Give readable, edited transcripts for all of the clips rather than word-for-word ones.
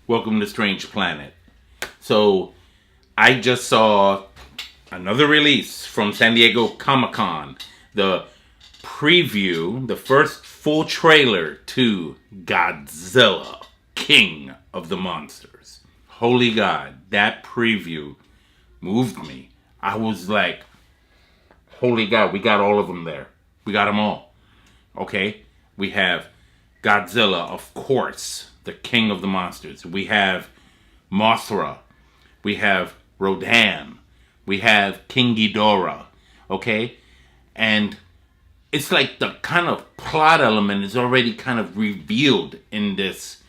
Welcome to Strange Planet. So, I just saw another release from San Diego Comic-Con. The preview, the first full trailer to Godzilla, King of the Monsters. Holy God, that preview moved me. I was like, holy God, we got all of them there. We got them all. Okay? We have Godzilla, of course, the king of the monsters. We have Mothra. We have Rodan. We have King Ghidorah. Okay? And it's like the kind of plot element is already kind of revealed in this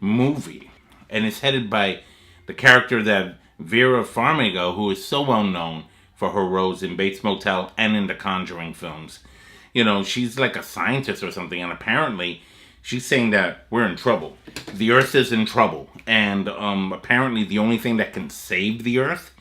movie. And it's headed by the character that Vera Farmiga, who is so well known for her roles in Bates Motel and in the Conjuring films. You know, she's like a scientist or something, and apparently she's saying that we're in trouble. The Earth is in trouble, and apparently the only thing that can save the Earth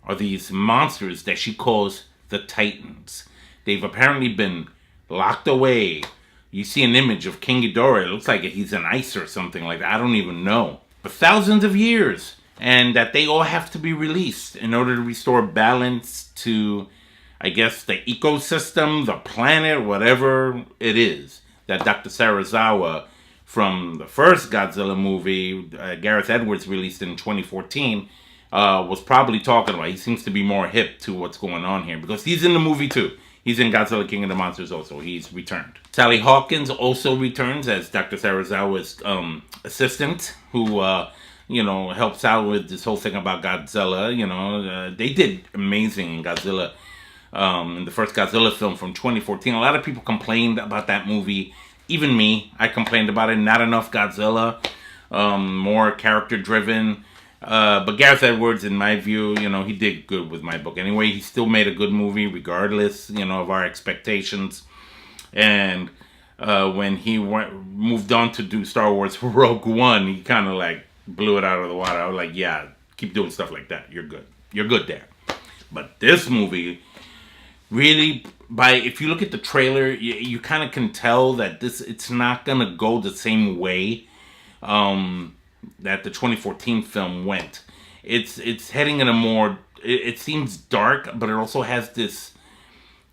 are these monsters that she calls the Titans. They've apparently been locked away. You see an image of King Ghidorah. It looks like he's in ice or something like that. I don't even know. For thousands of years. And that they all have to be released in order to restore balance to, I guess, the ecosystem, the planet, whatever it is that Dr. Serizawa from the first Godzilla movie, Gareth Edwards released in 2014, was probably talking about. He seems to be more hip to what's going on here because he's in the movie too. He's in Godzilla King of the Monsters also. He's returned. Sally Hawkins also returns as Dr. Serizawa's assistant who, helps out with this whole thing about Godzilla. They did amazing in Godzilla, in the first Godzilla film from 2014. A lot of people complained about that movie. Even me, I complained about it. Not enough Godzilla, more character-driven. But Gareth Edwards, in my view, he did good with my book. Anyway, he still made a good movie regardless, of our expectations. And when he moved on to do Star Wars Rogue One, he kind of like blew it out of the water. I was like, yeah, keep doing stuff like that. You're good. You're good there. But this movie, really, if you look at the trailer, you kind of can tell that it's not going to go the same way that the 2014 film went. It's heading in a more, it seems dark, but it also has this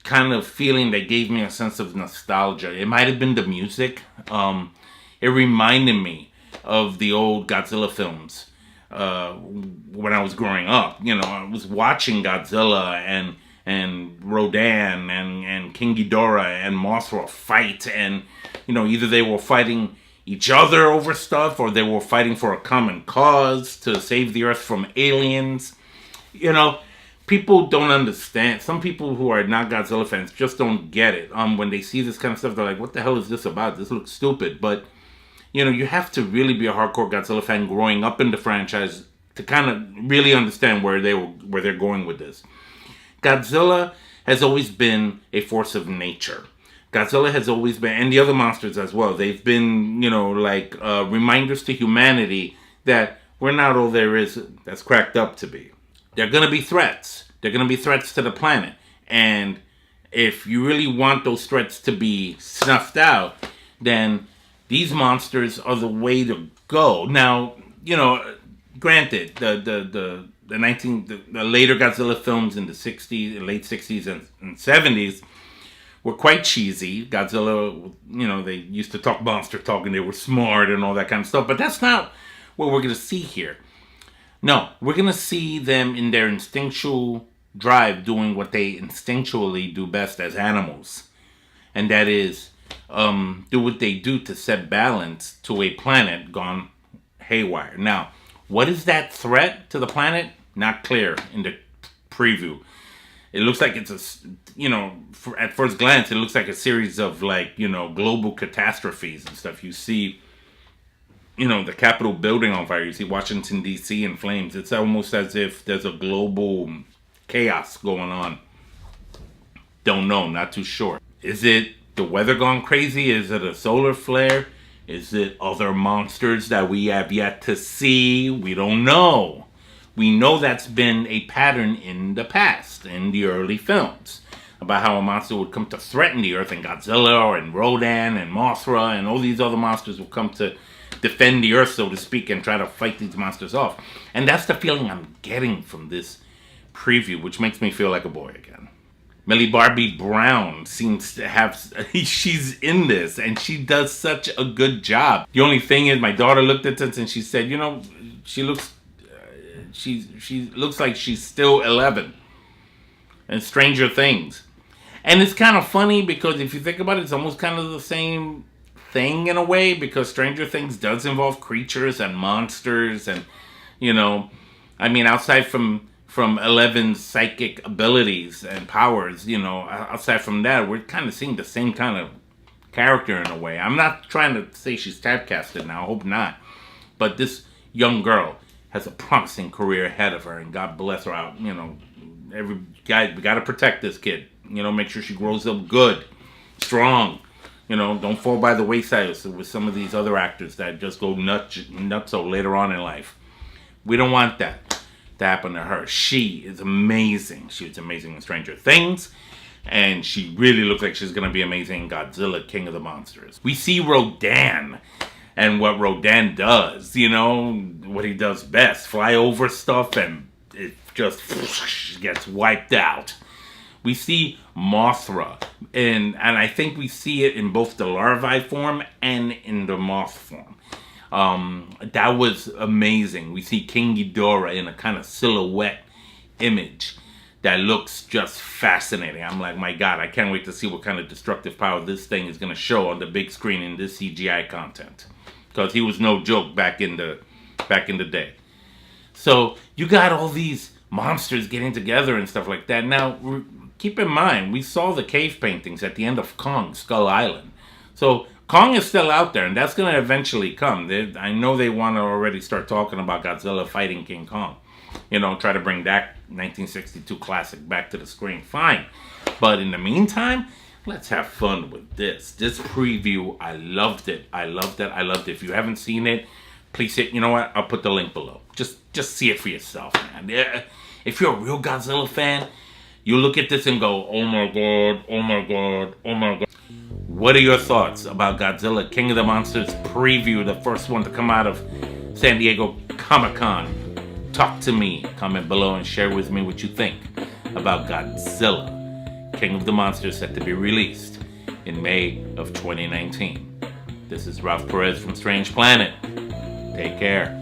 kind of feeling that gave me a sense of nostalgia. It might have been the music. It reminded me of the old Godzilla films when I was growing up. I was watching Godzilla and Rodan and King Ghidorah and Mothra fight, and either they were fighting each other over stuff or they were fighting for a common cause to save the Earth from aliens. People don't understand. Some people who are not Godzilla fans just don't get it. When they see this kind of stuff, they're like, what the hell is this about? This looks stupid. But you have to really be a hardcore Godzilla fan growing up in the franchise to kind of really understand where they're going with this. Godzilla has always been a force of nature. Godzilla has always been, and the other monsters as well, they've been, reminders to humanity that we're not all there is that's cracked up to be. They're going to be threats. They're going to be threats to the planet. And if you really want those threats to be snuffed out, then these monsters are the way to go. Now, granted, the later Godzilla films in the 60s, late 60s and 70s were quite cheesy. Godzilla, they used to talk monster talk and they were smart and all that kind of stuff. But that's not what we're going to see here. No, we're going to see them in their instinctual drive doing what they instinctually do best as animals. And that is do what they do to set balance to a planet gone haywire. Now, what is that threat to the planet? Not clear in the preview. It looks like it's at first glance, it looks like a series of global catastrophes and stuff. You see, the Capitol building on fire. You see Washington, D.C. in flames. It's almost as if there's a global chaos going on. Don't know, not too sure. Is it the weather gone crazy? Is it a solar flare? Is it other monsters that we have yet to see? We don't know. We know that's been a pattern in the past, in the early films, about how a monster would come to threaten the Earth, and Godzilla and Rodan and Mothra and all these other monsters will come to defend the earth, so to speak, and try to fight these monsters off. And that's the feeling I'm getting from this preview, which makes me feel like a boy again. Millie Bobby Brown seems to have, she's in this and she does such a good job. The only thing is, my daughter looked at this and she said, you know, she looks like she's still 11. And Stranger Things. And it's kind of funny because if you think about it, it's almost kind of the same thing in a way, because Stranger Things does involve creatures and monsters and, you know, I mean, outside from Eleven's psychic abilities and powers, you know, outside from that, we're kind of seeing the same kind of character in a way. I'm not trying to say she's typecasted now, I hope not. But this young girl has a promising career ahead of her, and God bless her out, you know, we got to protect this kid. You know, make sure she grows up good, strong. You know, don't fall by the wayside with some of these other actors that just go nutso later on in life. We don't want that to happen to her. She is amazing. She was amazing in Stranger Things, and she really looks like she's going to be amazing in Godzilla, King of the Monsters. We see Rodan and what Rodan does, you know, what he does best. Fly over stuff and it just gets wiped out. We see Mothra, and I think we see it in both the larvae form and in the moth form. That was amazing. We see King Ghidorah in a kind of silhouette image that looks just fascinating. I'm like, my God, I can't wait to see what kind of destructive power this thing is going to show on the big screen in this CGI content, because he was no joke back in the day. So you got all these monsters getting together and stuff like that. Now, keep in mind, we saw the cave paintings at the end of Kong, Skull Island. So Kong is still out there, and that's going to eventually come. I know they want to already start talking about Godzilla fighting King Kong. You know, try to bring that 1962 classic back to the screen. Fine. But in the meantime, let's have fun with this. This preview, I loved it. I loved it. I loved it. If you haven't seen it, please hit, you know what? I'll put the link below. Just see it for yourself, man. If you're a real Godzilla fan, you look at this and go, oh my God, oh my God, oh my God. What are your thoughts about Godzilla, King of the Monsters preview, the first one to come out of San Diego Comic-Con? Talk to me. Comment below and share with me what you think about Godzilla, King of the Monsters, set to be released in May of 2019. This is Ralph Perez from Strange Planet. Take care.